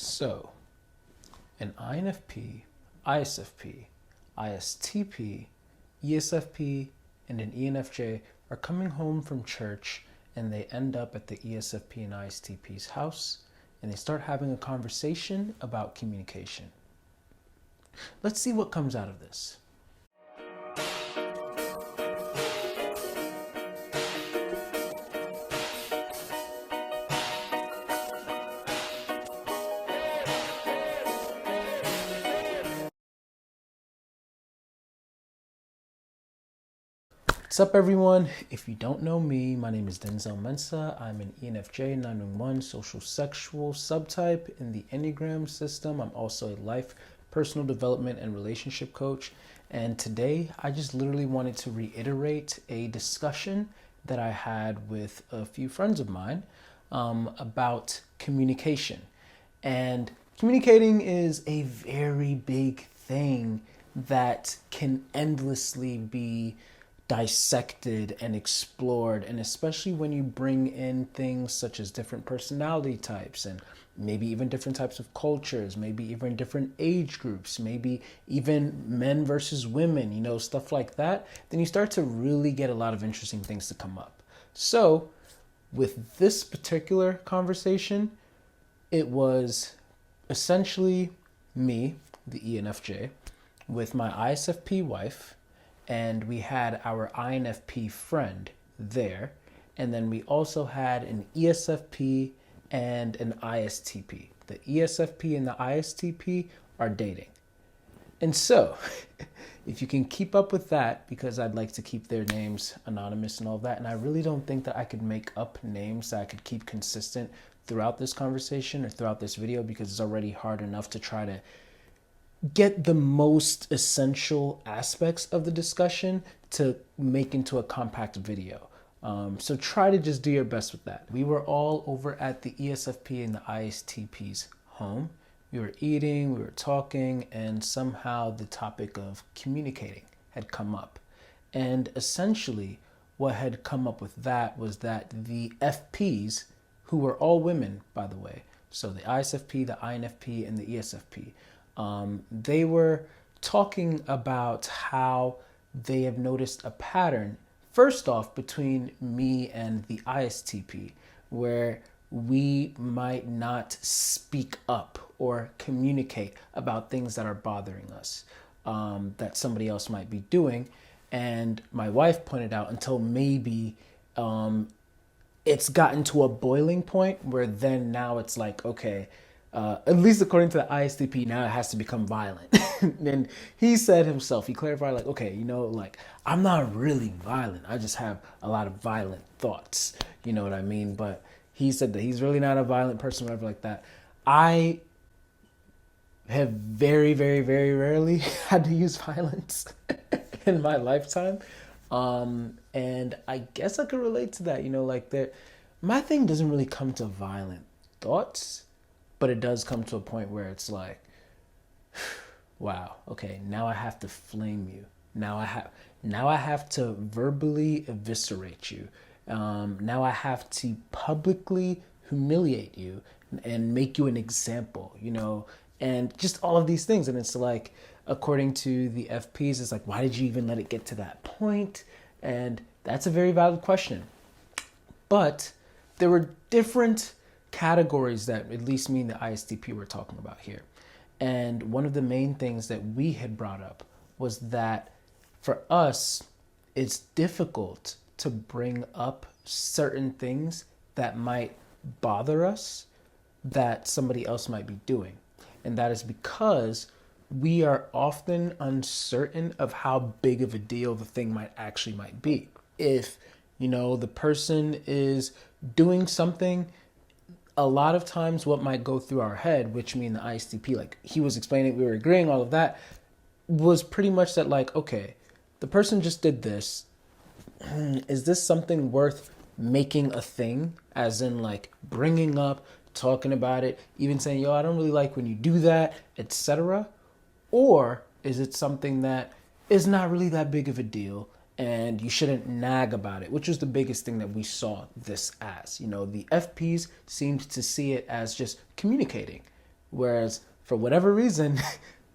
So, an INFP, ISFP, ISTP, ESFP, and an ENFJ are coming home from church and they end up at the ESFP and ISTP's house and they start having a conversation about communication. Let's see what comes out of this. What's up, everyone? If you don't know me, my name is Denzel Mensah. I'm an ENFJ 911 social sexual subtype in the Enneagram system. I'm also a life, personal development, and relationship coach. And today, I just literally wanted to reiterate a discussion that I had with a few friends of mine about communication. And communicating is a very big thing that can endlessly be dissected and explored, and especially when you bring in things such as different personality types and maybe even different types of cultures, maybe even different age groups, maybe even men versus women, stuff like that, then you start to really get a lot of interesting things to come up. So with this particular conversation, it was essentially me, the ENFJ, with my ISFP wife, and we had our INFP friend there. And then we also had an ESFP and an ISTP. The ESFP and the ISTP are dating. And so, if you can keep up with that, because I'd like to keep their names anonymous and all that, and I really don't think that I could make up names that I could keep consistent throughout this conversation or throughout this video, because it's already hard enough to try to get the most essential aspects of the discussion to make into a compact video. So try to just do your best with that. We were all over at the ESFP and the ISTP's home. We were eating, we were talking, and somehow the topic of communicating had come up. And essentially what had come up with that was that the FPs, who were all women, by the way, so the ISFP, the INFP, and the ESFP, they were talking about how they have noticed a pattern, first off, between me and the ISTP, where we might not speak up or communicate about things that are bothering us, that somebody else might be doing. And my wife pointed out until maybe it's gotten to a boiling point where then now it's like, okay, at least according to the ISTP, now it has to become violent. And he said himself, he clarified, like, okay, I'm not really violent. I just have a lot of violent thoughts. You know what I mean? But he said that he's really not a violent person, whatever like that. I have very, very, very rarely had to use violence in my lifetime. And I guess I could relate to that, my thing doesn't really come to violent thoughts. But it does come to a point where it's like, wow, okay, now I have to flame you. Now I have to verbally eviscerate you. Now I have to publicly humiliate you and make you an example, and just all of these things. And it's like, according to the FPs, it's like, why did you even let it get to that point? And that's a very valid question. But there were different categories that at least me and the ISTP were talking about here. And one of the main things that we had brought up was that for us, it's difficult to bring up certain things that might bother us that somebody else might be doing. And that is because we are often uncertain of how big of a deal the thing might be. If, the person is doing something, a lot of times what might go through our head, which mean the ISTP, like he was explaining, we were agreeing, all of that, was pretty much that, like, okay, the person just did this. Is this something worth making a thing? As in, like, bringing up, talking about it, even saying, yo, I don't really like when you do that, etc. Or is it something that is not really that big of a deal and you shouldn't nag about it, which was the biggest thing that we saw this as. The FPs seemed to see it as just communicating. Whereas for whatever reason,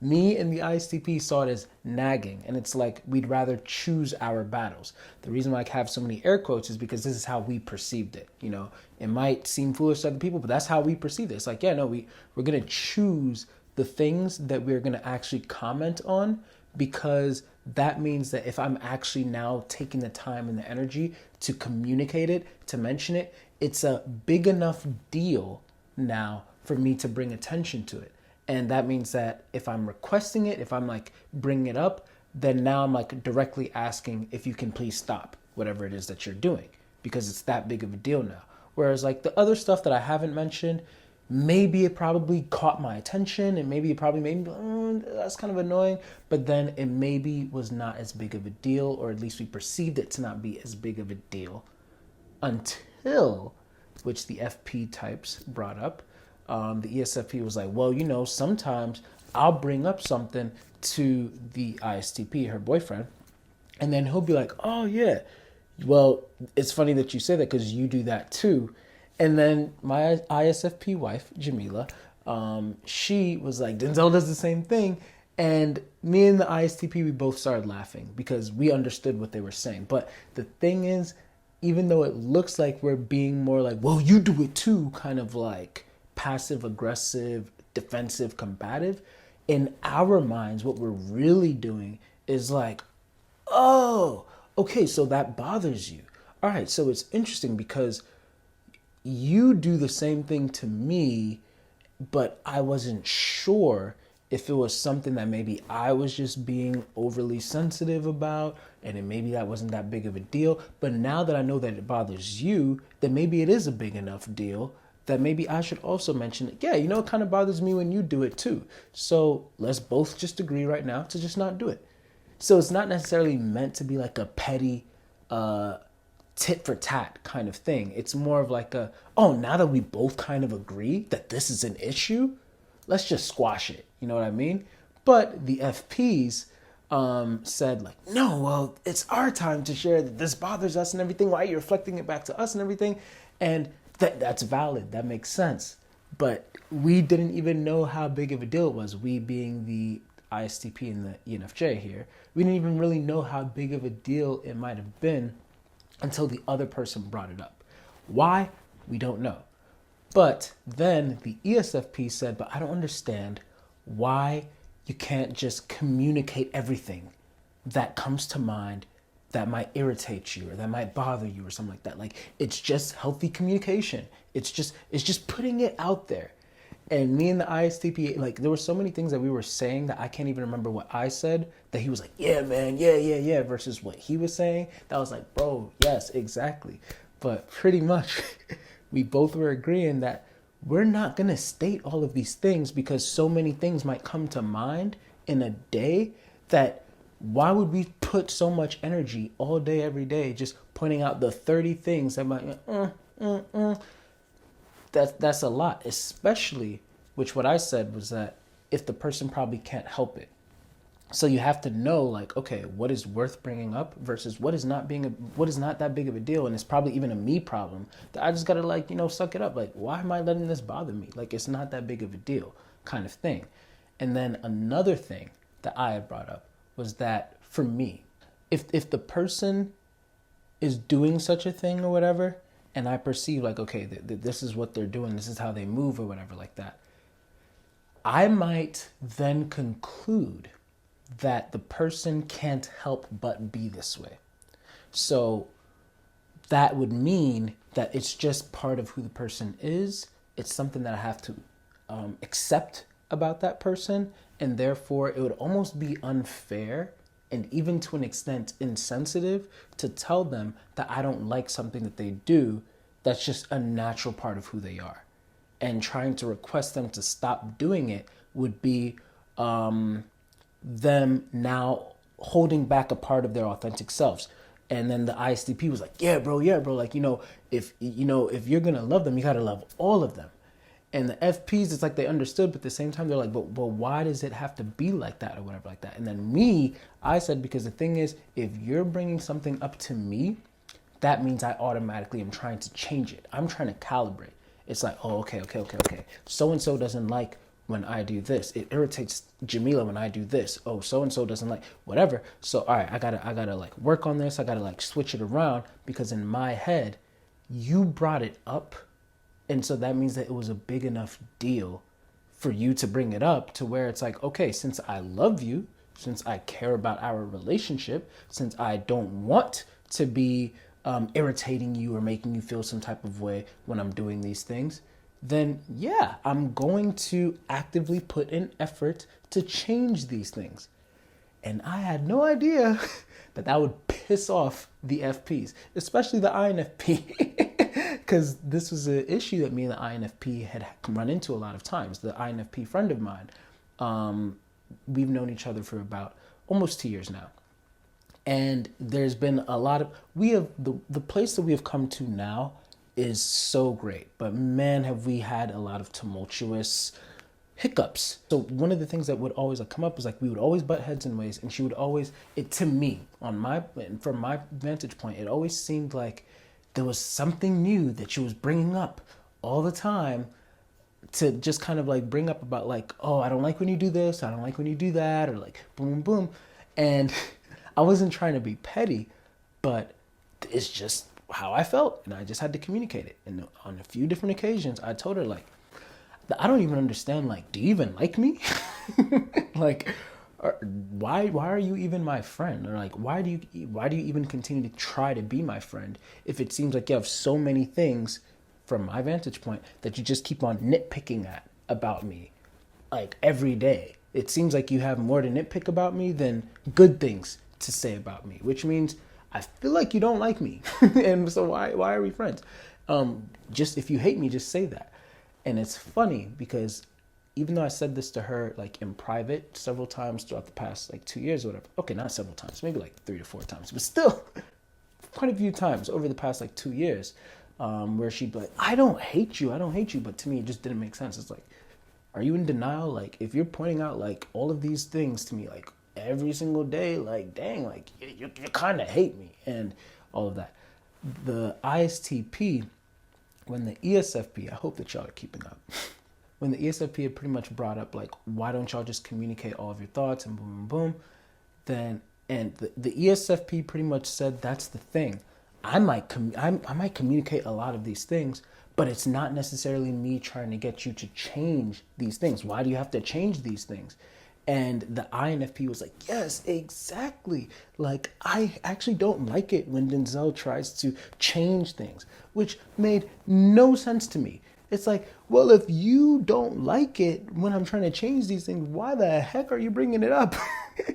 me and the ISTP saw it as nagging. And it's like we'd rather choose our battles. The reason why I have so many air quotes is because this is how we perceived it. You know, it might seem foolish to other people, but that's how we perceive it. It's like, yeah, no, we're going to choose the things that we're going to actually comment on, because that means that if I'm actually now taking the time and the energy to communicate it, to mention it, it's a big enough deal now for me to bring attention to it. And that means that if I'm requesting it, if I'm like bringing it up, then now I'm like directly asking if you can please stop whatever it is that you're doing, because it's that big of a deal now. Whereas like the other stuff that I haven't mentioned, maybe it probably caught my attention and maybe it probably made me, that's kind of annoying, but then it maybe was not as big of a deal, or at least we perceived it to not be as big of a deal until, which the FP types brought up, the ESFP was like, well, you know, sometimes I'll bring up something to the ISTP, her boyfriend, and then he'll be like, oh yeah, well, it's funny that you say that because you do that too. And then my ISFP wife, Jamila, she was like, Denzel does the same thing. And me and the ISTP, we both started laughing because we understood what they were saying. But the thing is, even though it looks like we're being more like, well, you do it too, kind of like passive aggressive, defensive, combative, in our minds, what we're really doing is like, oh, okay, so that bothers you. All right, so it's interesting because you do the same thing to me, but I wasn't sure if it was something that maybe I was just being overly sensitive about, and then maybe that wasn't that big of a deal. But now that I know that it bothers you, then maybe it is a big enough deal that maybe I should also mention it. Yeah, you know, it kind of bothers me when you do it too. So let's both just agree right now to just not do it. So it's not necessarily meant to be like a petty tit for tat kind of thing. It's more of like a, oh, now that we both kind of agree that this is an issue, let's just squash it. You know what I mean? But the FPs said like, no, well, it's our time to share that this bothers us and everything. Why are you reflecting it back to us and everything? And that's valid. That makes sense. But we didn't even know how big of a deal it was. We being the ISTP and the ENFJ here, we didn't even really know how big of a deal it might have been until the other person brought it up. Why? We don't know. But then the ESFP said, but I don't understand why you can't just communicate everything that comes to mind that might irritate you or that might bother you or something like that. Like, it's just healthy communication. It's just putting it out there. And me and the ISTP, like, there were so many things that we were saying that I can't even remember what I said, that he was like, yeah, man, yeah, versus what he was saying. That was like, bro, yes, exactly. But pretty much we both were agreeing that we're not going to state all of these things because so many things might come to mind in a day that why would we put so much energy all day, every day, just pointing out the 30 things that might, that's a lot, especially, which what I said was that if the person probably can't help it. So you have to know, like, okay, what is worth bringing up versus what is not that big of a deal, and it's probably even a me problem that I just gotta, like, you know, suck it up. Like, why am I letting this bother me? Like, it's not that big of a deal, kind of thing. And then another thing that I had brought up was that for me, if the person is doing such a thing or whatever, and I perceive like, okay, this is what they're doing, this is how they move or whatever like that, I might then conclude that the person can't help but be this way. So that would mean that it's just part of who the person is. It's something that I have to accept about that person, and therefore it would almost be unfair and even to an extent insensitive to tell them that I don't like something that they do that's just a natural part of who they are. And trying to request them to stop doing it would be them now holding back a part of their authentic selves. And then the ISTP was like, yeah, bro, like, if you're gonna love them, you gotta love all of them. And the FPs, it's like they understood, but at the same time they're like, but why does it have to be like that or whatever like that? And then I said, because the thing is, if you're bringing something up to me, that means I automatically am trying to change it. I'm trying to calibrate. It's like, oh, okay. So-and-so doesn't like when I do this. It irritates Jamila when I do this. Oh, so and so doesn't like whatever. So all right, I gotta like work on this. I gotta like switch it around because in my head, you brought it up, and so that means that it was a big enough deal for you to bring it up to where it's like, okay, since I love you, since I care about our relationship, since I don't want to be irritating you or making you feel some type of way when I'm doing these things, then yeah, I'm going to actively put in effort to change these things. And I had no idea that that would piss off the FPs, especially the INFP, because this was an issue that me and the INFP had run into a lot of times. The INFP friend of mine, we've known each other for about almost 2 years now. And there's been a lot of, we have, the place that we have come to now is so great, but man, have we had a lot of tumultuous hiccups. So one of the things that would always like come up was like, we would always butt heads in ways, and she would always, it to me, from my vantage point, it always seemed like there was something new that she was bringing up all the time to just kind of like bring up about like, oh, I don't like when you do this, I don't like when you do that, or like boom, boom. And I wasn't trying to be petty, but it's just how I felt, and I just had to communicate it. And on a few different occasions, I told her like, I don't even understand, like, do you even like me? Like, why are you even my friend? Or like, why do you even continue to try to be my friend if it seems like you have so many things from my vantage point that you just keep on nitpicking at about me like every day? It seems like you have more to nitpick about me than good things to say about me, which means I feel like you don't like me. And so why are we friends? Just if you hate me, just say that. And it's funny because even though I said this to her like in private several times throughout the past like 2 years or whatever, okay, not several times, maybe like 3 to 4 times, but still quite a few times over the past like 2 years, where she'd be like, I don't hate you. But to me, it just didn't make sense. It's like, are you in denial? Like, if you're pointing out like all of these things to me, like every single day, like, dang, like you kind of hate me and all of that. The ISTP, when the ESFP, I hope that y'all are keeping up. When the ESFP had pretty much brought up like, why don't y'all just communicate all of your thoughts and boom, boom, boom, then, and the ESFP pretty much said, that's the thing. I might communicate a lot of these things, but it's not necessarily me trying to get you to change these things. Why do you have to change these things? And the INFP was like, yes, exactly. Like, I actually don't like it when Denzel tries to change things, which made no sense to me. It's like, well, if you don't like it when I'm trying to change these things, why the heck are you bringing it up?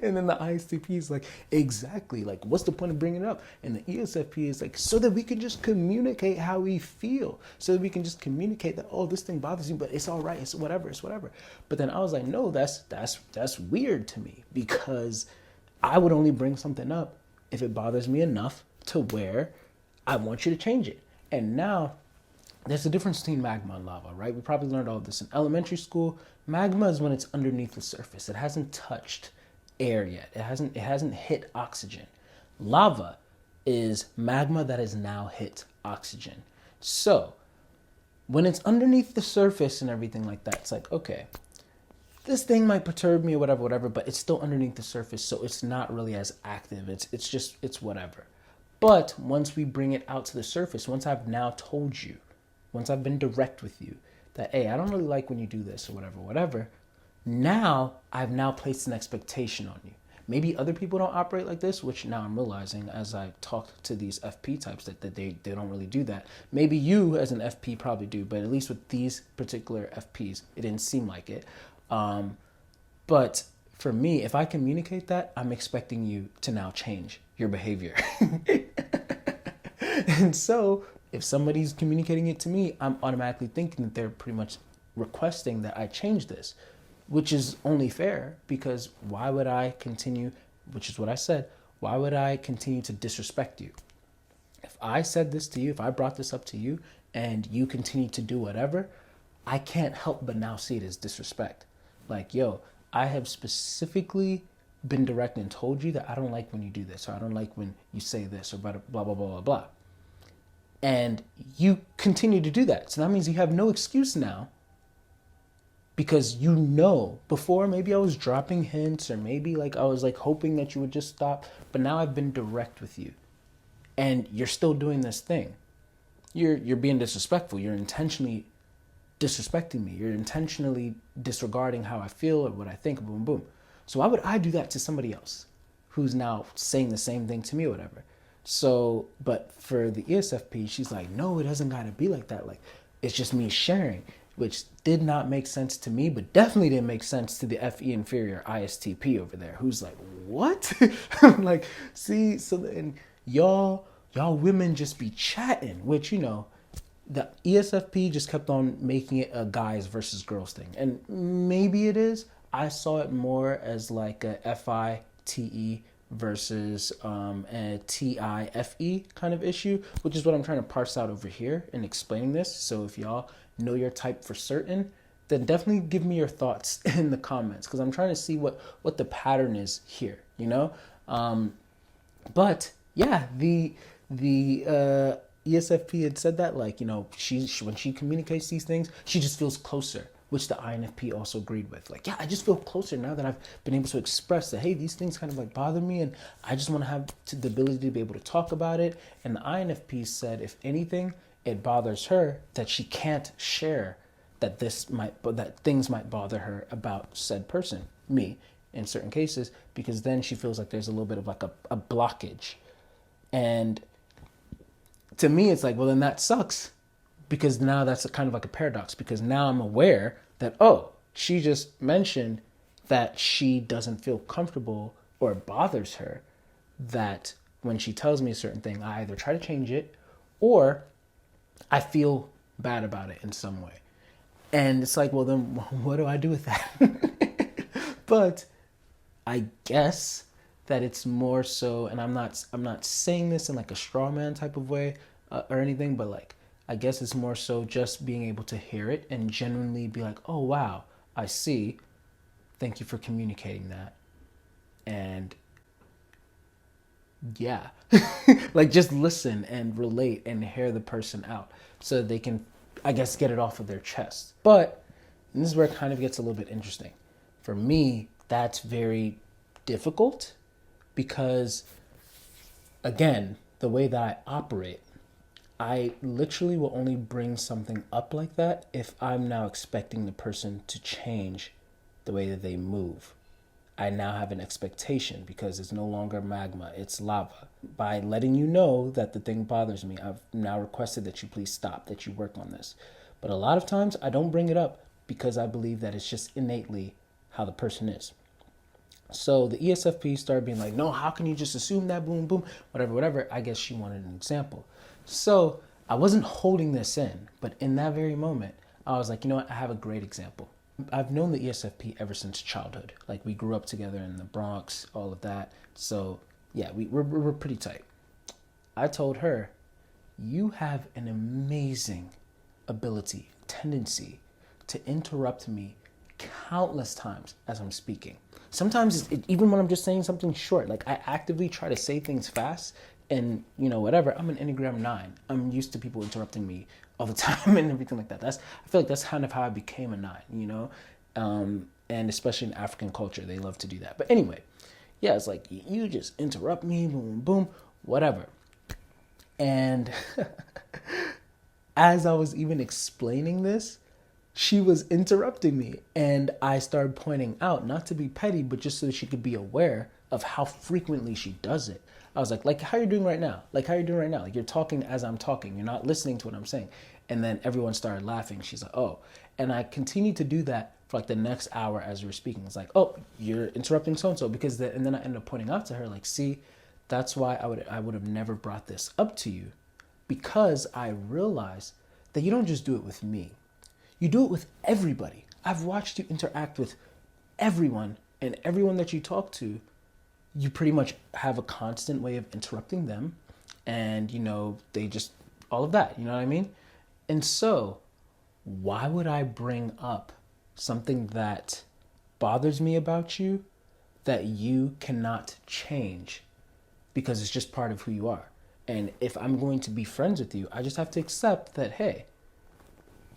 And then the ISTP is like, exactly. Like, what's the point of bringing it up? And the ESFP is like, so that we can just communicate how we feel. So that we can just communicate that, oh, this thing bothers you, but it's all right. It's whatever. But then I was like, no, that's weird to me, because I would only bring something up if it bothers me enough to where I want you to change it. And now there's a difference between magma and lava, right? We probably learned all of this in elementary school. Magma is when it's underneath the surface. It hasn't touched air yet. It hasn't hit oxygen. Lava is magma that has now hit oxygen. So when it's underneath the surface and everything like that, it's like, okay, this thing might perturb me or whatever, but it's still underneath the surface, so it's not really as active. It's whatever. But once we bring it out to the surface, once I've now told you, once I've been direct with you that, hey, I don't really like when you do this or whatever, now I've now placed an expectation on you. Maybe other people don't operate like this, which now I'm realizing as I talk to these FP types that they don't really do that. Maybe you as an FP probably do, but at least with these particular FPs, it didn't seem like it. But for me, if I communicate that, I'm expecting you to now change your behavior. And so if somebody's communicating it to me, I'm automatically thinking that they're pretty much requesting that I change this, which is only fair, because why would I continue, which is what I said, why would I continue to disrespect you? If I said this to you, if I brought this up to you and you continue to do whatever, I can't help but now see it as disrespect. Like, yo, I have specifically been direct and told you that I don't like when you do this, or I don't like when you say this, or blah, blah, blah, blah, blah. And you continue to do that. So that means you have no excuse now, because before maybe I was dropping hints, or maybe like I was like hoping that you would just stop, but now I've been direct with you and you're still doing this thing. You're being disrespectful. You're intentionally disrespecting me. You're intentionally disregarding how I feel or what I think, boom, boom. So why would I do that to somebody else who's now saying the same thing to me or whatever? So, but for the ESFP, she's like, no, it doesn't gotta be like that. Like, it's just me sharing, which did not make sense to me, but definitely didn't make sense to the FE inferior ISTP over there, who's like, what? Like, see, so then y'all women just be chatting, which, the ESFP just kept on making it a guys versus girls thing. And maybe it is. I saw it more as like a FITE versus a TIFE kind of issue, which is what I'm trying to parse out over here in explaining this. So if y'all know your type for certain, then definitely give me your thoughts in the comments, because I'm trying to see what the pattern is here, but yeah, the ESFP had said that, like, she when she communicates these things, she just feels closer, which the INFP also agreed with. Like, yeah, I just feel closer now that I've been able to express that, hey, these things kind of like bother me, and I just want to have the ability to be able to talk about it. And the INFP said, if anything, it bothers her that she can't share that things might bother her about said person, me, in certain cases, because then she feels like there's a little bit of like a blockage. And to me, it's like, well, then that sucks, because now that's kind of like a paradox, because now I'm aware that, oh, she just mentioned that she doesn't feel comfortable, or it bothers her that when she tells me a certain thing, I either try to change it or I feel bad about it in some way. And it's like, well, then what do I do with that? But I guess that it's more so, and I'm not saying this in like a straw man type of way or anything, but like, I guess it's more so just being able to hear it and genuinely be like, oh, wow, I see. Thank you for communicating that. And yeah, like, just listen and relate and hear the person out so they can, I guess, get it off of their chest. But this is where it kind of gets a little bit interesting. For me, that's very difficult because, again, the way that I operate, I literally will only bring something up like that if I'm now expecting the person to change the way that they move. I now have an expectation because it's no longer magma, it's lava. By letting you know that the thing bothers me, I've now requested that you please stop, that you work on this. But a lot of times I don't bring it up because I believe that it's just innately how the person is. So the ESFP started being like, no, how can you just assume that, boom, boom, whatever. I guess she wanted an example. So I wasn't holding this in, but in that very moment, I was like, you know what, I have a great example. I've known the ESFP ever since childhood. Like, we grew up together in the Bronx, all of that. So yeah, we're pretty tight. I told her, you have an amazing ability, tendency to interrupt me countless times as I'm speaking. Sometimes even when I'm just saying something short, like, I actively try to say things fast, and whatever. I'm an Enneagram 9. I'm used to people interrupting me all the time and everything like that. I feel like that's kind of how I became a 9, and especially in African culture, they love to do that. But anyway, yeah, it's like, you just interrupt me, boom, boom, whatever. And as I was even explaining this, she was interrupting me, and I started pointing out, not to be petty, but just so that she could be aware of how frequently she does it. I was like, how you doing right now? Like, you're talking as I'm talking. You're not listening to what I'm saying. And then everyone started laughing. She's like, oh. And I continued to do that for like the next hour as we were speaking. It's like, oh, you're interrupting so-and-so. And then I ended up pointing out to her, like, see, that's why I would have never brought this up to you, because I realized that you don't just do it with me. You do it with everybody. I've watched you interact with everyone, and everyone that you talk to, you pretty much have a constant way of interrupting them, and they just, all of that, you know what I mean? And so why would I bring up something that bothers me about you that you cannot change, because it's just part of who you are? And if I'm going to be friends with you, I just have to accept that, hey,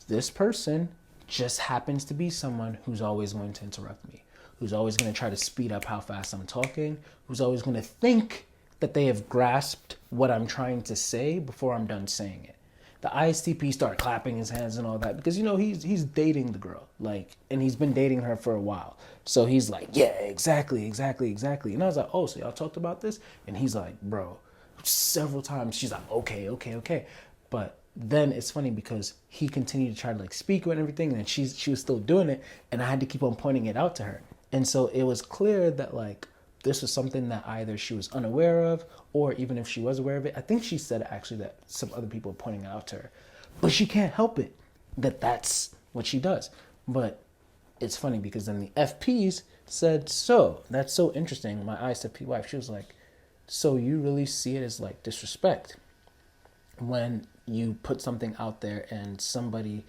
this person just happens to be someone who's always going to interrupt me, who's always going to try to speed up how fast I'm talking, who's always going to think that they have grasped what I'm trying to say before I'm done saying it. The ISTP start clapping his hands and all that because, you know, he's dating the girl, like, and he's been dating her for a while. So he's like, yeah, exactly. And I was like, oh, so y'all talked about this? And he's like, bro, several times. She's like, okay. But then it's funny because he continued to try to like speak and everything, and she was still doing it, and I had to keep on pointing it out to her. And so it was clear that like this was something that either she was unaware of, or even if she was aware of it, I think she said actually that some other people were pointing it out to her, but she can't help it that that's what she does. But it's funny because then the FPs said, so that's so interesting. My ISFP wife, she was like, so you really see it as like disrespect when you put something out there and somebody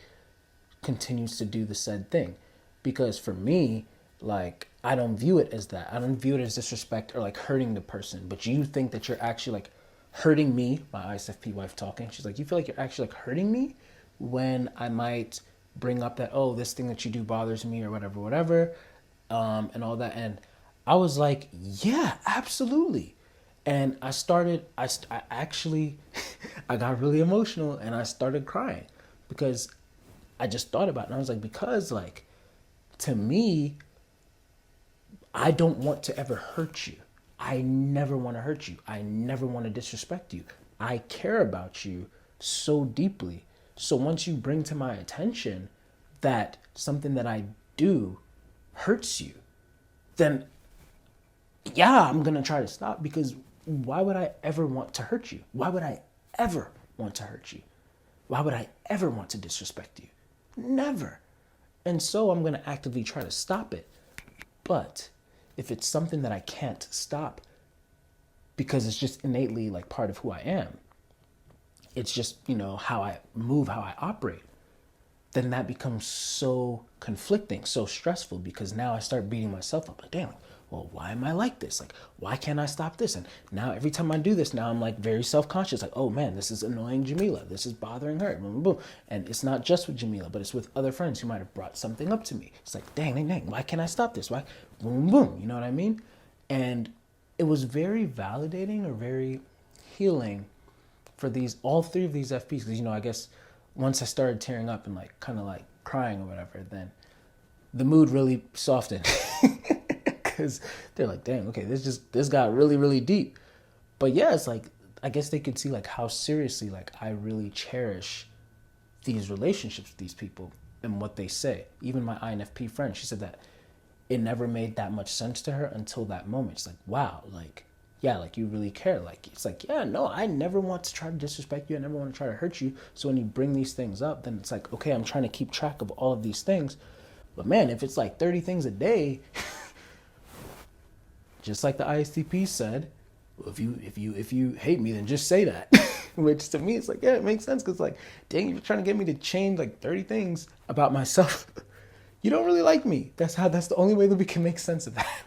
continues to do the said thing? Because for me, like, I don't view it as that. I don't view it as disrespect or like hurting the person. But you think that you're actually like hurting me, my ISFP wife talking. She's like, you feel like you're actually like hurting me when I might bring up that, oh, this thing that you do bothers me or whatever, and all that. And I was like, yeah, absolutely. And I actually, I got really emotional and I started crying because I just thought about it. And I was like, because like, to me, I don't want to ever hurt you. I never want to hurt you. I never want to disrespect you. I care about you so deeply. So once you bring to my attention that something that I do hurts you, then yeah, I'm going to try to stop, because why would I ever want to hurt you? Why would I ever want to hurt you? Why would I ever want to disrespect you? Never. And so I'm going to actively try to stop it. But if it's something that I can't stop because it's just innately like part of who I am, it's just, you know, how I move, how I operate, then that becomes so conflicting, so stressful, because now I start beating myself up. Like, damn, well, why am I like this? Like, why can't I stop this? And now every time I do this, now I'm like very self-conscious. Like, oh man, this is annoying Jamila. This is bothering her. Boom, boom, boom. And it's not just with Jamila, but it's with other friends who might have brought something up to me. It's like, dang, why can't I stop this? Why? Boom, boom. You know what I mean? And it was very validating or very healing for all three of these FPs. Because, you know, I guess once I started tearing up and like kind of like crying or whatever, then the mood really softened. Because they're like, dang, okay, this got really, really deep. But yeah, it's like, I guess they could see like how seriously like I really cherish these relationships with these people and what they say. Even my INFP friend, she said that it never made that much sense to her until that moment. It's like, wow, like, yeah, like you really care. Like, it's like, yeah, no, I never want to try to disrespect you. I never want to try to hurt you. So when you bring these things up, then it's like, okay, I'm trying to keep track of all of these things. But man, if it's like 30 things a day, just like the ISTP said, well, if you hate me, then just say that. Which to me, it's like, yeah, it makes sense. Because like, dang, you're trying to get me to change like 30 things about myself. You don't really like me. That's the only way that we can make sense of that.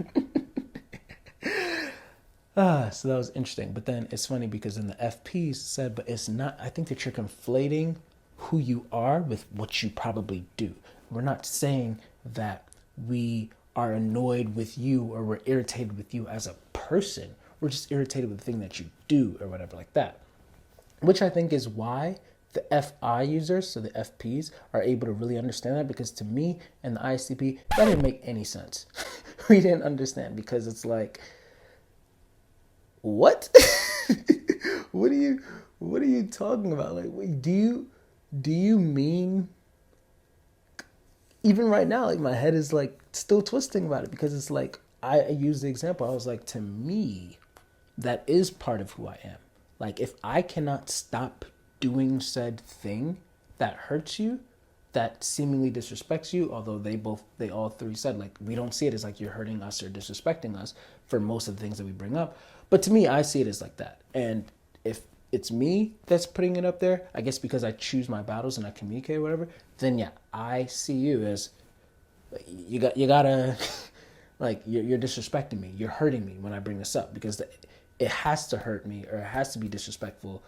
So that was interesting. But then it's funny because then the FPs said, but it's not, I think that you're conflating who you are with what you probably do. We're not saying that we are annoyed with you or we're irritated with you as a person. We're just irritated with the thing that you do or whatever like that. Which I think is why the FI users, so the FPs, are able to really understand that, because to me and the ISTP, that didn't make any sense. We didn't understand, because it's like, what? What are you talking about? Like, wait, do you mean, even right now, like my head is like still twisting about it, because it's like, I use the example, I was like, to me, that is part of who I am. Like, if I cannot stop doing said thing that hurts you, that seemingly disrespects you, although they all three said, like, we don't see it as like you're hurting us or disrespecting us for most of the things that we bring up. But to me, I see it as like that. And if it's me that's putting it up there, I guess because I choose my battles and I communicate or whatever, then yeah, I see you as, you gotta, like, you're disrespecting me. You're hurting me when I bring this up, because it has to hurt me or it has to be disrespectful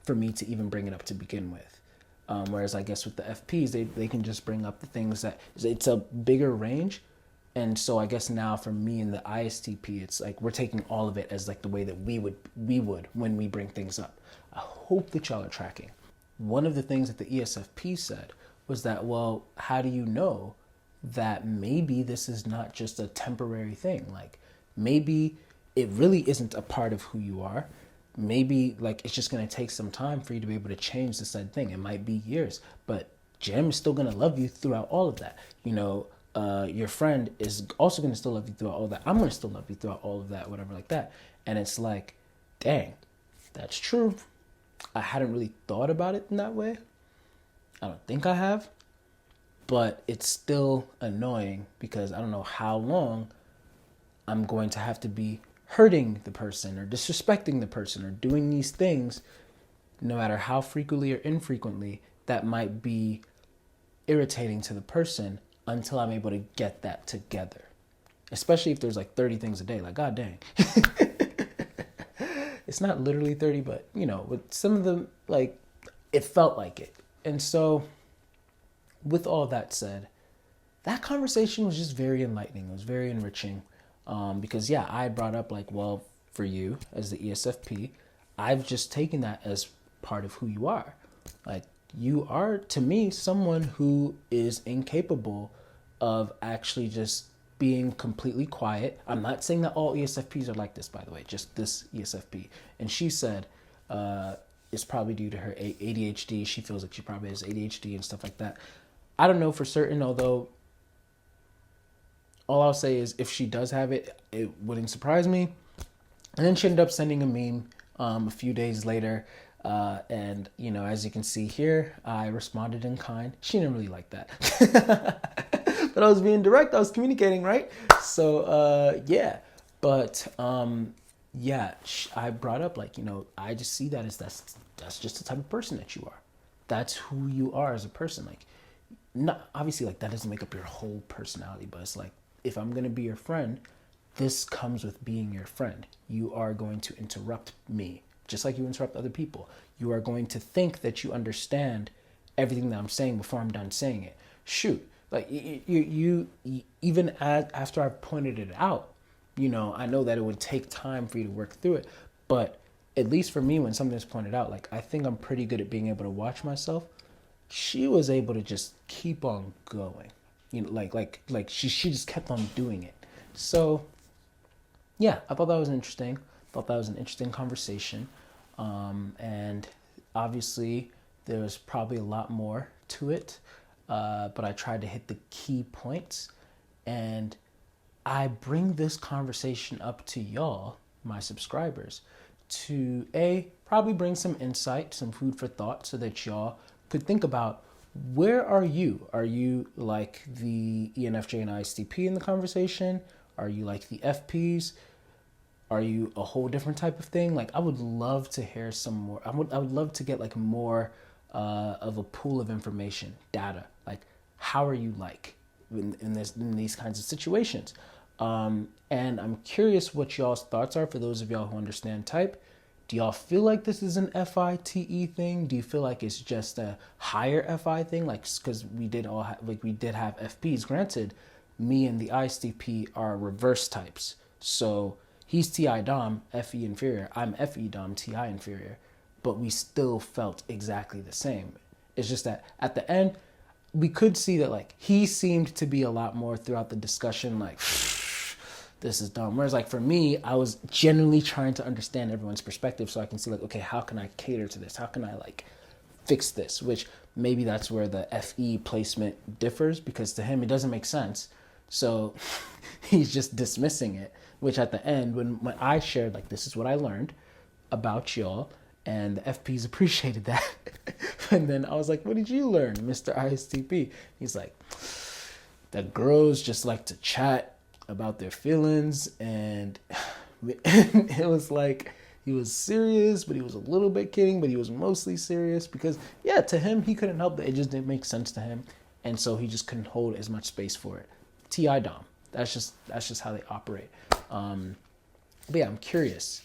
for me to even bring it up to begin with. Whereas I guess with the FPs, they can just bring up the things that it's a bigger range. And so I guess now for me and the ISTP, it's like we're taking all of it as like the way that we would when we bring things up. I hope that y'all are tracking. One of the things that the ESFP said was that, well, how do you know that maybe this is not just a temporary thing? Like maybe it really isn't a part of who you are. Maybe like it's just going to take some time for you to be able to change this said thing. It might be years, but Jim is still going to love you throughout all of that. Your friend is also going to still love you throughout all that. I'm going to still love you throughout all of that, whatever like that. And it's like, dang, that's true. I hadn't really thought about it in that way. I don't think I have. But it's still annoying because I don't know how long I'm going to have to be hurting the person or disrespecting the person or doing these things, no matter how frequently or infrequently, that might be irritating to the person until I'm able to get that together. Especially if there's like 30 things a day. Like, god dang. It's not literally 30, but, with some of them, like, it felt like it. And so, with all that said, that conversation was just very enlightening. It was very enriching. Because, yeah, I brought up, like, well, for you, as the ESFP, I've just taken that as part of who you are. Like, you are, to me, someone who is incapable of actually just being completely quiet. I'm not saying that all ESFPs are like this, by the way, just this ESFP. And she said it's probably due to her ADHD. She feels like she probably has ADHD and stuff like that. I don't know for certain, although all I'll say is if she does have it, it wouldn't surprise me. And then she ended up sending a meme a few days later. And, as you can see here, I responded in kind. She didn't really like that. But I was being direct. I was communicating, right? So, yeah. But, yeah, I brought up, like, I just see that as that's just the type of person that you are. That's who you are as a person. Like, not obviously, like, that doesn't make up your whole personality, but it's like, if I'm going to be your friend, this comes with being your friend. You are going to interrupt me, just like you interrupt other people. You are going to think that you understand everything that I'm saying before I'm done saying it. Shoot, like you even after I've pointed it out, I know that it would take time for you to work through it, but at least for me, when something's pointed out, like I think I'm pretty good at being able to watch myself. She was able to just keep on going, like she just kept on doing it. So yeah, I thought that was interesting. Thought that was an interesting conversation. And obviously there was probably a lot more to it. But I tried to hit the key points, and I bring this conversation up to y'all, my subscribers, to probably bring some insight, some food for thought, so that y'all could think about, where are you? Are you like the ENFJ and ISTP in the conversation? Are you like the FPs? Are you a whole different type of thing? Like, I would love to hear some more. I would love to get like more of a pool of information, data. Like, how are you like in these kinds of situations? And I'm curious what y'all's thoughts are for those of y'all who understand type. Do y'all feel like this is an FITE thing? Do you feel like it's just a higher FI thing? Like, because we did have FPs. Granted, me and the ISTP are reverse types. So he's TI Dom, FE inferior. I'm FE Dom, TI inferior. But we still felt exactly the same. It's just that at the end, we could see that like he seemed to be a lot more throughout the discussion, like, this is dumb. Whereas like for me, I was genuinely trying to understand everyone's perspective so I can see like, okay, how can I cater to this? How can I like fix this? Which maybe that's where the FE placement differs, because to him it doesn't make sense. So he's just dismissing it, which at the end, when I shared like, this is what I learned about y'all, and the FPs appreciated that. And then I was like, what did you learn, Mr. ISTP? He's like, that girls just like to chat about their feelings. And it was like, he was serious, but he was a little bit kidding, but he was mostly serious because, yeah, to him, he couldn't help it. It just didn't make sense to him. And so he just couldn't hold as much space for it. TI Dom. That's just how they operate. But yeah, I'm curious.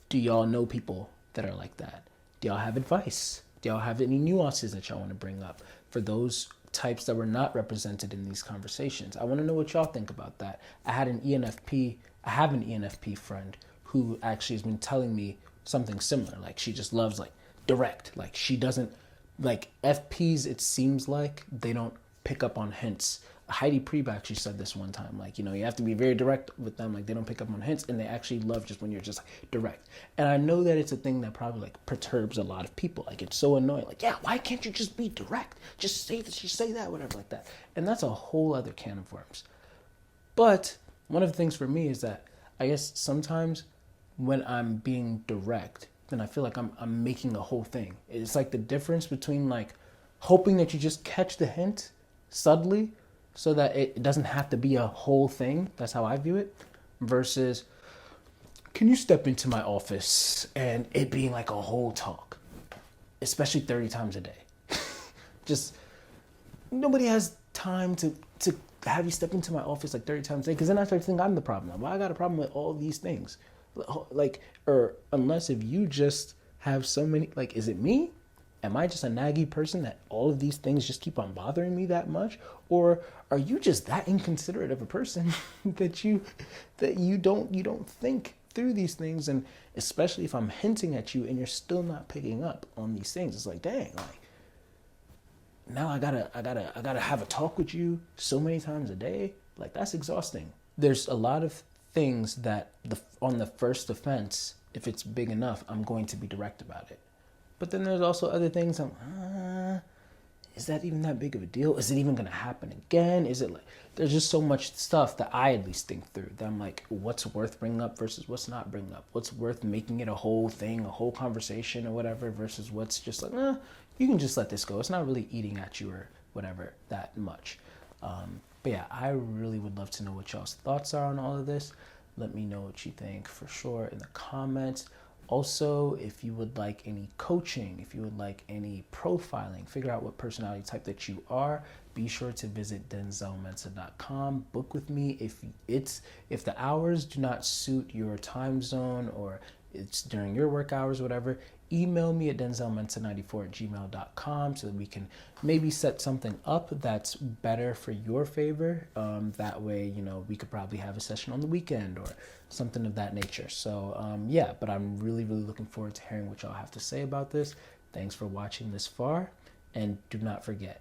Do y'all know people that are like that? Do y'all have advice Do y'all have any nuances that y'all want to bring up for those types that were not represented in these conversations? I want to know what y'all think about that. I have an ENFP friend who actually has been telling me something similar. Like, she just loves like direct. Like, she doesn't like FPs. It seems like they don't pick up on hints. Heidi Priebe actually said this one time, like, you know, you have to be very direct with them. Like, they don't pick up on hints, and they actually love just when you're just like direct. And I know that it's a thing that probably like perturbs a lot of people. Like, it's so annoying. Like, yeah, why can't you just be direct? Just say this, just say that, whatever, like that. And that's a whole other can of worms. But one of the things for me is that I guess sometimes when I'm being direct, then I feel like I'm making a whole thing. It's like the difference between like hoping that you just catch the hint subtly, so that it doesn't have to be a whole thing. That's how I view it. Versus, can you step into my office, and it being like a whole talk, especially 30 times a day. Just, nobody has time to have you step into my office like 30 times a day, because then I start to think I'm the problem. Why I got a problem with all these things? Like, or unless if you just have so many, like, is it me? Am I just a naggy person that all of these things just keep on bothering me that much? Or are you just that inconsiderate of a person that you don't think through these things? And especially if I'm hinting at you and you're still not picking up on these things, it's like, dang, like, now I gotta have a talk with you so many times a day. Like, that's exhausting. There's a lot of things that on the first offense, if it's big enough, I'm going to be direct about it. But then there's also other things is that even that big of a deal? Is it even going to happen again? Is it like, there's just so much stuff that I at least think through that I'm like, what's worth bringing up versus what's not bringing up? What's worth making it a whole thing, a whole conversation or whatever, versus what's just like, you can just let this go. It's not really eating at you or whatever that much. But yeah, I really would love to know what y'all's thoughts are on all of this. Let me know what you think for sure in the comments. Also, if you would like any coaching, if you would like any profiling, figure out what personality type that you are, be sure to visit denzelmensah.com. Book with me. If the hours do not suit your time zone or it's during your work hours, whatever, email me at denzelmensah94@gmail.com so that we can maybe set something up that's better for your favor. That way, you know, we could probably have a session on the weekend or something of that nature. So yeah, but I'm really, really looking forward to hearing what y'all have to say about this. Thanks for watching this far, and do not forget,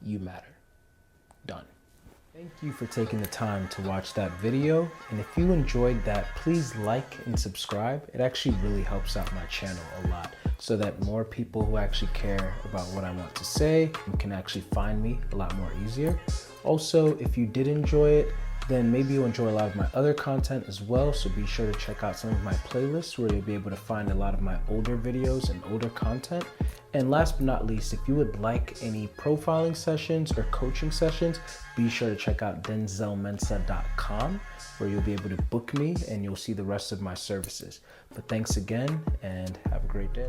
you matter. Done. Thank you for taking the time to watch that video, and if you enjoyed that, please like and subscribe. It actually really helps out my channel a lot, so that more people who actually care about what I want to say can actually find me a lot more easier. Also, if you did enjoy it, then maybe you'll enjoy a lot of my other content as well, so be sure to check out some of my playlists where you'll be able to find a lot of my older videos and older content. And last but not least, if you would like any profiling sessions or coaching sessions, be sure to check out denzelmensah.com, where you'll be able to book me and you'll see the rest of my services. But thanks again, and have a great day.